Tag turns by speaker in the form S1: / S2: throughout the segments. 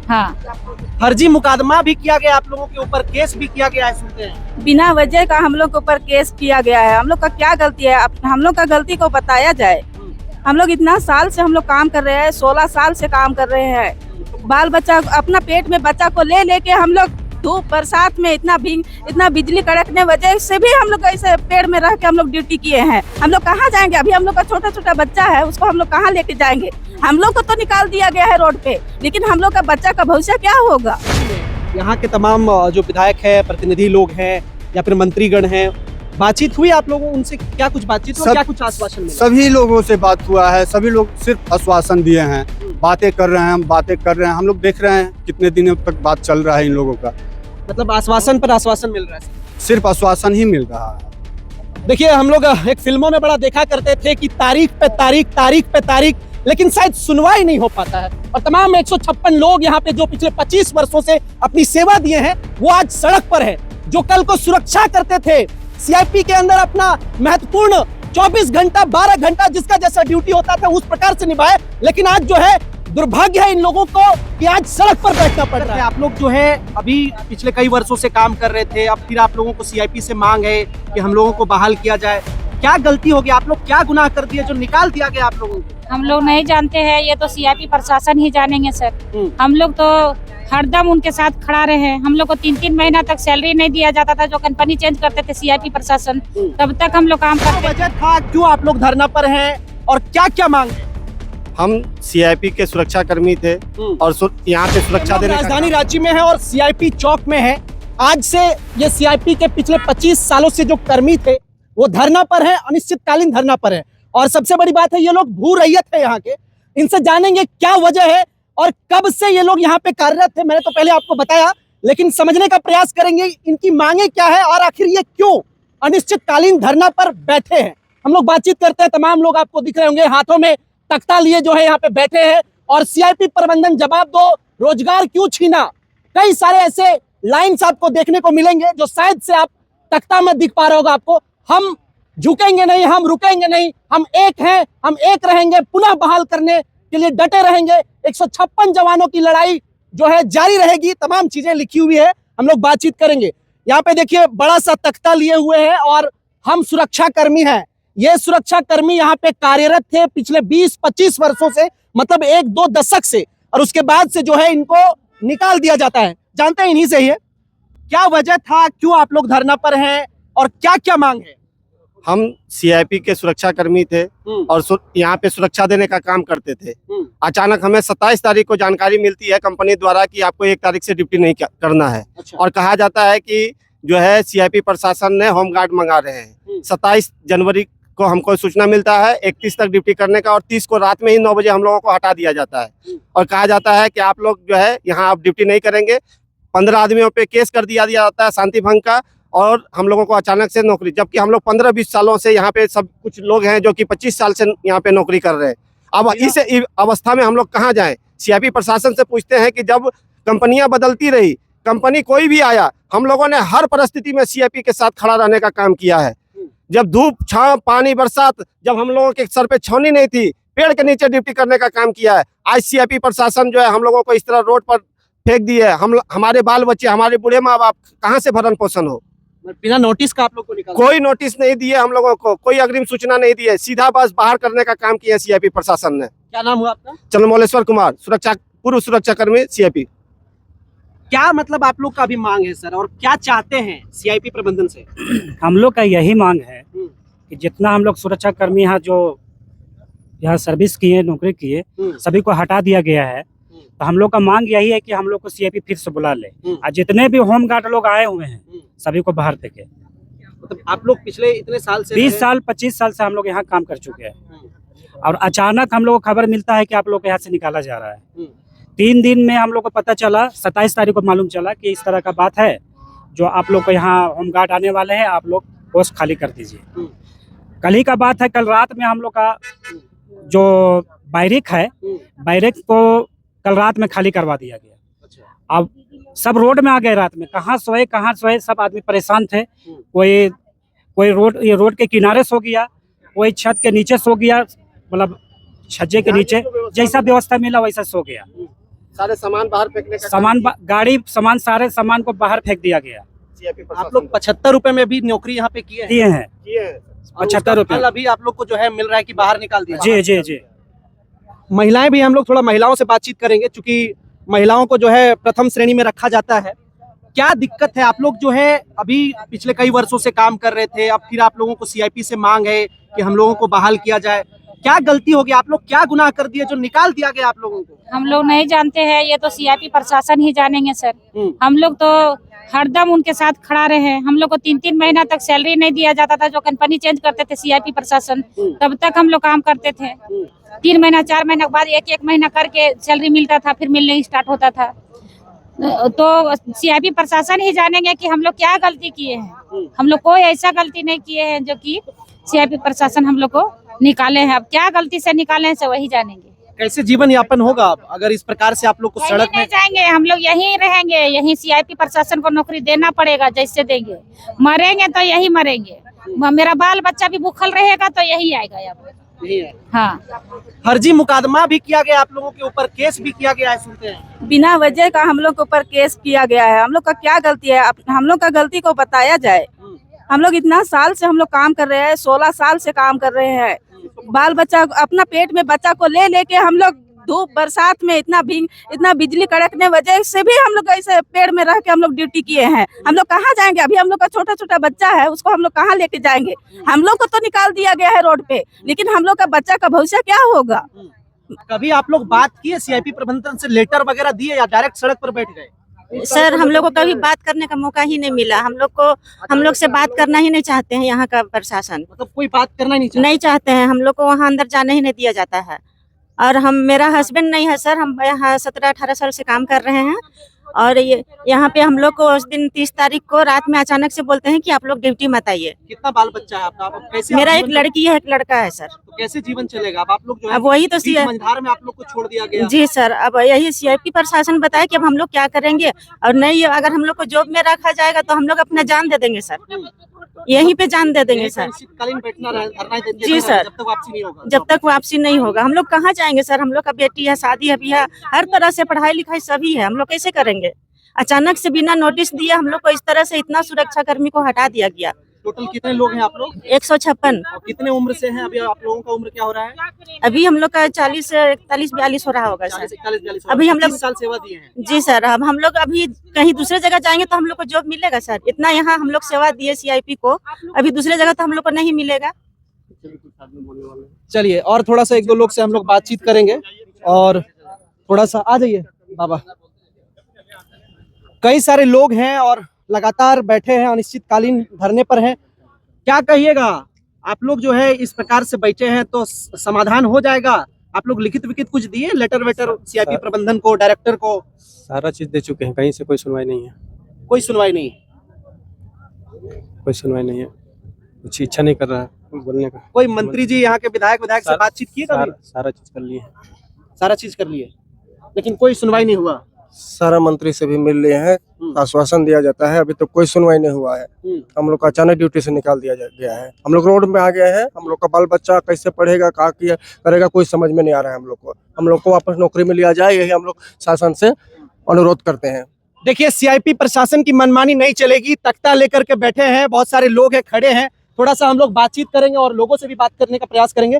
S1: हाँ।
S2: फर्जी मुकदमा भी किया गया आप लोगों के ऊपर, केस भी किया गया है सुनते हैं।
S1: बिना वजह का हम लोग के ऊपर केस किया गया है। हम लोग का क्या गलती है, हम लोग का गलती को बताया जाए। हम लोग इतना साल से हम लोग काम कर रहे हैं, 16 साल से काम कर रहे हैं। बाल बच्चा अपना पेट में बच्चा को ले लेके हम लोग धूप बरसात में इतना बिजली कड़कने वजह से भी हम लोग ऐसे पेड़ में रह के हम लोग ड्यूटी किए हैं। हम लोग कहाँ जाएंगे? अभी हम लोग का छोटा छोटा बच्चा है, उसको हम लोग कहाँ लेके जाएंगे? हम लोग को तो निकाल दिया गया है रोड पे, लेकिन हम लोग का बच्चा का भविष्य क्या होगा?
S2: यहाँ के तमाम जो विधायक है, प्रतिनिधि लोग हैं या फिर मंत्रीगण हैं, बातचीत हुई आप लोगों उनसे? क्या कुछ बातचीत हुई, क्या कुछ आश्वासन मिला?
S3: सभी लोगों से बात हुआ है, सभी लोग सिर्फ आश्वासन दिए हैं, बातें कर रहे हैं, हम बातें कर रहे हैं। हम लोग देख रहे हैं कितने दिनों तक बात चल रहा है इन लोगों का।
S2: मतलब आश्वासन पर आश्वासन मिल रहा है,
S3: सिर्फ आश्वासन ही मिल रहा है।
S2: देखिए हम लोग एक फिल्मों में बड़ा देखा करते थे कि तारीख पे तारीख, तारीख पे तारीख, लेकिन शायद सुनवाई नहीं हो पाता है। और तमाम 156 लोग यहाँ पे जो पिछले 25 वर्षों से अपनी सेवा दिए हैं, वो आज सड़क पर है। जो कल को सुरक्षा करते थे, सीआईपी के अंदर अपना महत्वपूर्ण 24 घंटा 12 घंटा जिसका जैसा ड्यूटी होता था उस प्रकार से निभाए, लेकिन आज जो है दुर्भाग्य है इन लोगों को कि आज सड़क पर बैठना पड़ रहा है। आप लोग जो है अभी पिछले कई वर्षों से काम कर रहे थे, अब फिर आप लोगों को सीआईपी से मांग है कि हम लोगों को बहाल किया जाए। क्या गलती होगी? आप लोग क्या गुनाह कर दिए जो निकाल दिया गया आप लोगों को?
S4: हम लोग नहीं जानते हैं, ये तो सीआईपी प्रशासन ही जानेंगे सर। हम लोग तो हरदम उनके साथ खड़ा रहे हैं। हम लोग को 3-3 महीना तक सैलरी नहीं दिया जाता था। जो कंपनी चेंज करते थे सीआईपी प्रशासन, तब तक हम लोग काम करते
S2: वजह था क्यों आप लोग धरना पर हैं और क्या क्या मांग है?
S5: हम सीआईपी के सुरक्षा कर्मी थे और यहाँ पे सुरक्षा देने
S2: राजधानी रांची में है और सीआईपी चौक में है। आज से ये सीआईपी के पिछले 25 सालों से जो कर्मी थे वो धरना पर है, अनिश्चितकालीन धरना पर है। और सबसे बड़ी बात है ये लोग भू रैयत है यहाँ के। इनसे जानेंगे क्या वजह है और कब से ये लोग यहाँ पे कार्यरत थे। मैंने तो पहले आपको बताया, लेकिन समझने का प्रयास करेंगे इनकी मांगे क्या है और आखिर ये क्यों अनिश्चितकालीन धरना पर बैठे हैं। हम लोग बातचीत करते हैं। तमाम लोग आपको दिख रहे होंगे हाथों में तख्ता लिए जो है यहाँ पे बैठे हैं और सीआईपी प्रबंधन जवाब दो, रोजगार क्यों छीना। कई सारे ऐसे लाइन्स आपको देखने को मिलेंगे जो शायद से आप तख्ता में दिख पा रहा होगा आपको। हम झुकेंगे नहीं, हम रुकेंगे नहीं, हम एक हैं, हम एक रहेंगे, पुनः बहाल करने के लिए डटे रहेंगे। 156 जवानों की लड़ाई जो है जारी रहेगी। तमाम चीजें लिखी हुई है, हम लोग बातचीत करेंगे। यहाँ पे देखिए बड़ा सा तख्ता लिए हुए हैं और हम सुरक्षा कर्मी हैं। ये सुरक्षा कर्मी यहाँ पे कार्यरत थे पिछले 20-25 वर्षों से, मतलब 1-2 दशक से, और उसके बाद से जो है इनको निकाल दिया जाता है। जानते हैं इन्हीं से ही है। क्या वजह था, क्यों आप लोग धरना पर हैं और क्या क्या मांग है?
S5: हम सीआईपी के सुरक्षा कर्मी थे और यहाँ पे सुरक्षा देने का काम करते थे। अचानक हमें 27 तारीख को जानकारी मिलती है कंपनी द्वारा कि आपको 1 तारीख से ड्यूटी नहीं करना है।
S2: अच्छा।
S5: और कहा जाता है कि जो है सीआईपी प्रशासन ने होमगार्ड मंगा रहे हैं। 27 जनवरी को हमको सूचना मिलता है 31 तक ड्यूटी करने का और 30 को रात में ही 9 बजे हम लोगों को हटा दिया जाता है और कहा जाता है कि आप लोग जो है यहाँ आप ड्यूटी नहीं करेंगे। 15 आदमियों पे केस कर दिया जाता है शांति भंग का और हम लोगों को अचानक से नौकरी, जबकि हम लोग 15-20 सालों से यहाँ पे सब कुछ लोग हैं जो कि 25 साल से यहाँ पे नौकरी कर रहे हैं। अब इस अवस्था में हम लोग कहाँ जाएं? सीआईपी प्रशासन से पूछते हैं कि जब कंपनियां बदलती रही, कंपनी कोई भी आया, हम लोगों ने हर परिस्थिति में सीआईपी के साथ खड़ा रहने का काम किया है। जब धूप छांव पानी बरसात, जब हम लोगों के सर पे छावनी नहीं थी, पेड़ के नीचे ड्यूटी करने का काम किया है। आज सीआईपी प्रशासन जो है हम लोगों को इस तरह रोड पर फेंक दिए। हमारे बाल बच्चे, हमारे बूढ़े माँ बाप कहाँ से भरण पोषण हो?
S2: बिना नोटिस का आप लोग को निकाला?
S5: कोई नोटिस नहीं दिए हम लोगों को, कोई अग्रिम सूचना नहीं दी है, सीधा बस बाहर करने का काम किया सीआईपी प्रशासन ने।
S2: क्या नाम हुआ आपका?
S5: चंद्रमौलेश्वर कुमार, पूर्व सुरक्षा कर्मी सीआईपी।
S2: क्या मतलब आप लोग का अभी मांग है सर, और क्या चाहते हैं सीआईपी प्रबंधन से?
S6: हम लोग का यही मांग है कि जितना हम लोग सुरक्षा कर्मी यहाँ जो यहाँ सर्विस किए, नौकरी किए, सभी को हटा दिया गया है। तो हम लोग का मांग यही है कि हम लोग को सीआईपी फिर से बुला ले और जितने भी होमगार्ड लोग आए हुए हैं सभी को बाहर फेंके।
S2: मतलब आप लोग पिछले इतने साल से
S6: 20 साल 25 साल से हम लोग यहाँ काम कर चुके हैं और अचानक हम लोग को खबर मिलता है कि आप लोग को यहाँ से निकाला जा रहा है। 3 दिन में हम लोग को पता चला, 27 तारीख को मालूम चला कि इस तरह का बात है, जो आप लोग को यहाँ होमगार्ड आने वाले हैं, आप लोग पोस्ट खाली कर दीजिए। कल ही का बात है, कल रात में हम लोग का जो बैरिक है, बैरिक को कल रात में खाली करवा दिया गया। अब सब रोड में आ गए रात में, कहाँ सोए, सब आदमी परेशान थे। कोई रोड के किनारे सो गया, कोई छत के नीचे सो गया, मतलब छज्जे के नीचे, जैसा व्यवस्था मिला वैसा सो गया।
S5: सारे सामान बाहर फेंकने का
S6: गाड़ी सामान सारे सामान को बाहर फेंक दिया गया।
S5: सीआईपी
S2: आप लोग 75 रुपए में भी नौकरी यहाँ पे किए हैं?
S6: दिए हैं
S5: किए हैं।
S6: 75 रुपए।
S2: फल अभी आप लोग को जो है मिल रहा है कि बाहर निकाल दिया?
S6: जी जी जी।
S2: महिलाएं भी, हम लोग थोड़ा महिलाओं से बातचीत करेंगे, क्योंकि महिलाओं को जो है प्रथम श्रेणी में रखा जाता है। क्या दिक्कत है? आप लोग जो है अभी पिछले कई वर्षों से काम कर रहे थे, अब फिर आप लोगों को सीआईपी से मांग है कि हम लोगों को बहाल किया जाए। क्या गलती होगी? आप लोग क्या गुनाह कर दिए जो निकाल दिया गया आप लोगों को?
S4: हम लोग नहीं जानते हैं, ये तो सीआईपी प्रशासन ही जानेंगे सर। हम लोग तो हरदम उनके साथ खड़ा रहे। हम लोग को 3-3 महीना तक सैलरी नहीं दिया जाता था। जो कंपनी चेंज करते थे सीआईपी प्रशासन, तब तक हम लोग काम करते थे। 3 महीना 4 महीने के बाद 1-1 महीना करके सैलरी मिलता था, फिर मिलने स्टार्ट होता था। तो सीआईपी प्रशासन ही जानेंगे कि हम लोग क्या गलती किए हैं। हम लोग कोई ऐसा गलती नहीं किए हैं जो कि सीआईपी प्रशासन हम लोग को निकाले हैं। अब क्या गलती से निकाले हैं से वही जानेंगे।
S2: कैसे जीवन यापन होगा अब अगर इस प्रकार से आप लोग को सड़क
S4: नहीं
S2: में?
S4: जाएंगे, हम लोग यहीं रहेंगे। यहीं सीआईपी प्रशासन को नौकरी देना पड़ेगा, जैसे देंगे। मरेंगे तो यही मरेंगे। मेरा बाल बच्चा भी भूखल रहेगा तो यही आएगा यहाँ। हाँ,
S2: फर्जी मुकदमा भी किया गया आप लोगों के ऊपर, केस भी किया गया है, सुनते हैं।
S1: बिना वजह का हम लोग के ऊपर केस किया गया है। हम लोग का क्या गलती है? हम लोग का गलती को बताया जाए। हम लोग इतना साल से हम लोग काम कर रहे हैं, 16 साल से काम कर रहे हैं। बाल बच्चा, अपना पेट में बच्चा को ले लेके हम लोग धूप बरसात में इतना बिजली कड़कने वजह से भी हम लोग ऐसे पेड़ में रह के हम लोग ड्यूटी किए हैं। हम लोग कहाँ जाएंगे? अभी हम लोग का छोटा छोटा बच्चा है, उसको हम लोग कहाँ लेके जाएंगे? हम लोग को तो निकाल दिया गया है रोड पे, लेकिन हम लोग का बच्चा का भविष्य क्या होगा?
S2: कभी आप लोग बात किए सीआईपी प्रबंधन से, लेटर वगैरह दिए या डायरेक्ट सड़क पर बैठ गए?
S7: सर, हम लोग को कभी बात करने का मौका ही नहीं मिला। हम लोग से बात करना ही नहीं चाहते हैं यहाँ का प्रशासन।
S2: मतलब कोई बात करना नहीं
S7: चाहते हैं। हम लोग को वहाँ अंदर जाने ही नहीं दिया जाता है। और मेरा हस्बैंड नहीं है सर। हम यहाँ 17-18 साल से काम कर रहे हैं। और ये यहाँ पे हम लोग को उस दिन 30 तारीख को रात में अचानक से बोलते हैं कि आप लोग ड्यूटी मत आइए।
S2: कितना बाल बच्चा है आपका? आप कैसे?
S7: मेरा एक लड़की है, एक लड़का है सर।
S2: तो कैसे जीवन चलेगा? अब आप लोग जो है
S7: अब वही तो
S2: मझधार में आप लोग को छोड़ दिया गया।
S7: जी सर, अब यही सीआईपी प्रशासन बताए कि अब हम लोग क्या करेंगे। और नहीं, अगर हम लोग को जॉब में रखा जाएगा तो हम लोग अपना जान दे देंगे सर। यहीं पे जान दे देंगे सर।
S2: शीतकालीन बैठना धरना
S7: जी सर,
S2: जब तक वापसी नहीं होगा।
S7: जब तक वापसी नहीं होगा हम लोग कहाँ जाएंगे सर? हम लोग का बेटी है, शादी है, बियाह, हर तरह से पढ़ाई लिखाई सभी है। हम लोग कैसे करेंगे? अचानक से बिना नोटिस दिए हम लोग को इस तरह से इतना सुरक्षा कर्मी को हटा दिया गया।
S2: टोटल कितने लोग हैं आप लोग?
S7: 156।
S2: और कितने उम्र से हैं अभी आप लोगों का? उम्र क्या हो रहा है?
S7: अभी हम लोग का 40, 41, 42 हो रहा होगा सर।
S2: 41-42
S7: अभी हम लोग
S2: 25 साल सेवा दिए हैं।
S7: जी सर, अब हम लोग अभी कहीं दूसरे जगह जाएंगे तो हम लोग को जॉब मिलेगा सर? इतना यहाँ हम लोग सेवा दिए सीआईपी को, अभी दूसरे जगह तो हम लोग को नहीं मिलेगा।
S2: चलिए और थोड़ा सा 1-2 लोग से हम लोग बातचीत करेंगे। और थोड़ा सा आ जाइए बाबा। कई सारे लोग हैं और लगातार बैठे हैं, अनिश्चितकालीन धरने पर हैं। क्या कहिएगा? आप लोग जो है इस प्रकार से बैठे हैं तो समाधान हो जाएगा? आप लोग लिखित विखित कुछ दिए, लेटर वेटर सीआईपी प्रबंधन को, डायरेक्टर को?
S8: सारा चीज दे चुके हैं, कहीं से कोई सुनवाई नहीं है।
S2: कोई सुनवाई नहीं?
S8: कोई सुनवाई नहीं है, कुछ इच्छा नहीं कर रहा है बोलने का।
S2: कोई मंत्री जी, यहाँ के विधायक से बातचीत किए कभी?
S8: सारा चीज कर लिए,
S2: सारा चीज कर लिए, लेकिन कोई सुनवाई नहीं हुआ।
S9: सारा मंत्री से भी मिल लिए हैं, आश्वासन दिया जाता है, अभी तो कोई सुनवाई नहीं हुआ है। हम लोग का अचानक ड्यूटी से निकाल दिया गया है। हम लोग रोड में आ गए हैं। हम लोग का बाल बच्चा कैसे पढ़ेगा, क्या किया करेगा, कोई समझ में नहीं आ रहा है। हम लोग को वापस नौकरी में लिया जाए, यही हम लोग शासन से अनुरोध करते हैं।
S2: देखिए, सीआईपी प्रशासन की मनमानी नहीं चलेगी। तख्ता लेकर के बैठे हैं, बहुत सारे लोग हैं, खड़े हैं। थोड़ा सा हम लोग बातचीत करेंगे और लोगों से भी बात करने का प्रयास करेंगे।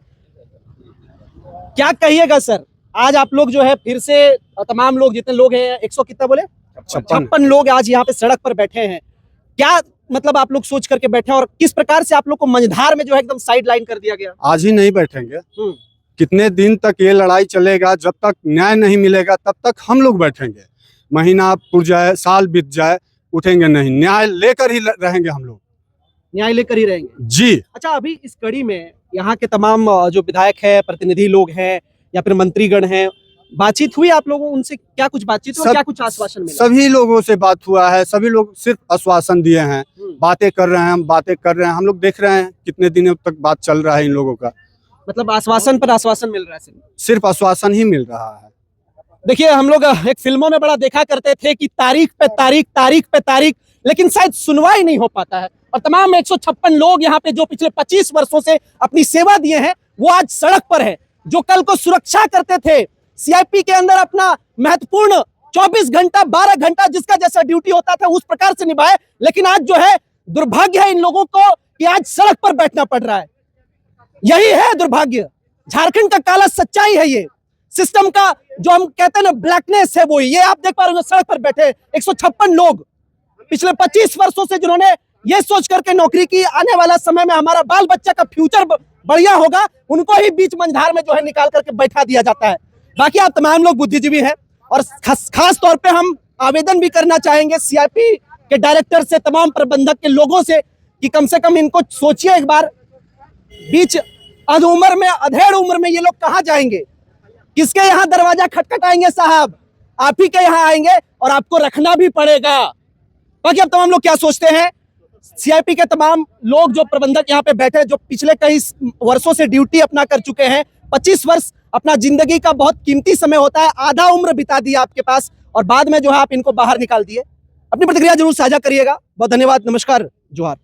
S2: क्या कहिएगा सर? आज आप लोग जो है फिर से तमाम लोग, जितने लोग हैं 100 कितना बोले 56 लोग आज यहाँ पे सड़क पर बैठे हैं। क्या मतलब आप लोग सोच करके बैठे हैं और किस प्रकार से आप लोग को मझधार में जो है एकदम साइड लाइन कर दिया गया?
S3: आज ही नहीं बैठेंगे, कितने दिन तक ये लड़ाई चलेगा? जब तक न्याय नहीं मिलेगा तब तक हम लोग बैठेंगे। महीना पुर जाए, साल बीत जाए, उठेंगे नहीं। न्याय लेकर ही रहेंगे हम लोग,
S2: न्याय लेकर ही रहेंगे
S3: जी।
S2: अच्छा, अभी इस कड़ी में यहाँ के तमाम जो विधायक है, प्रतिनिधि लोग हैं या फिर मंत्रीगण हैं, बातचीत हुई आप लोगों उनसे? क्या कुछ बातचीत हुई? क्या कुछ आश्वासन मिला?
S3: सभी लोगों से बात हुआ है। सभी लोग सिर्फ आश्वासन दिए हैं, बातें कर रहे हैं, हम बातें कर रहे हैं। हम लोग देख रहे हैं कितने दिनों तक बात चल रहा है इन लोगों का।
S2: मतलब आश्वासन पर आश्वासन मिल रहा है?
S3: सिर्फ आश्वासन ही मिल रहा है।
S2: देखिए, हम लोग एक फिल्मों में बड़ा देखा करते थे कि तारीख पे तारीख, तारीख पे तारीख, लेकिन शायद सुनवाई नहीं हो पाता है। और तमाम 156 लोग यहाँ पे जो पिछले 25 वर्षों से अपनी सेवा दिए हैं, वो आज सड़क पर है। जो कल को सुरक्षा करते थे, सीआईपी के अंदर अपना महत्वपूर्ण 24 घंटा 12 घंटा जिसका जैसा ड्यूटी होता था उस प्रकार से निभाए, लेकिन आज जो है दुर्भाग्य है इन लोगों को कि आज सड़क पर बैठना पड़ रहा है। यही है दुर्भाग्य, झारखंड का काला सच्चाई है, ये सिस्टम का जो हम कहते हैं ना ब्लैकनेस है वो ये आप देख पा रहे हो। सड़क पर बैठे 156 लोग पिछले 25 वर्षों से जिन्होंने ये सोच करके नौकरी की आने वाला समय में हमारा बाल बच्चा का फ्यूचर बढ़िया होगा, उनको ही बीच मंझधार में जो है निकाल करके बैठा दिया जाता है। बाकी आप तमाम लोग बुद्धिजीवी हैं और खास तौर पे हम आवेदन भी करना चाहेंगे सीआईपी के डायरेक्टर से, तमाम प्रबंधक के लोगों से कि कम से कम इनको सोचिए एक बार, बीच अध उम्र में अधेड़ उम्र में ये लोग कहाँ जाएंगे, किसके यहाँ दरवाजा खटखटाएंगे साहब? आप ही के यहाँ आएंगे और आपको रखना भी पड़ेगा। बाकी अब तमाम लोग क्या सोचते हैं? सीआईपी के तमाम लोग जो प्रबंधक यहाँ पे बैठे जो पिछले कई वर्षों से ड्यूटी अपना कर चुके हैं, 25 वर्ष अपना जिंदगी का बहुत कीमती समय होता है, आधा उम्र बिता दिया आपके पास और बाद में जो है आप इनको बाहर निकाल दिए। अपनी प्रतिक्रिया जरूर साझा करिएगा। बहुत धन्यवाद, नमस्कार, जोहार।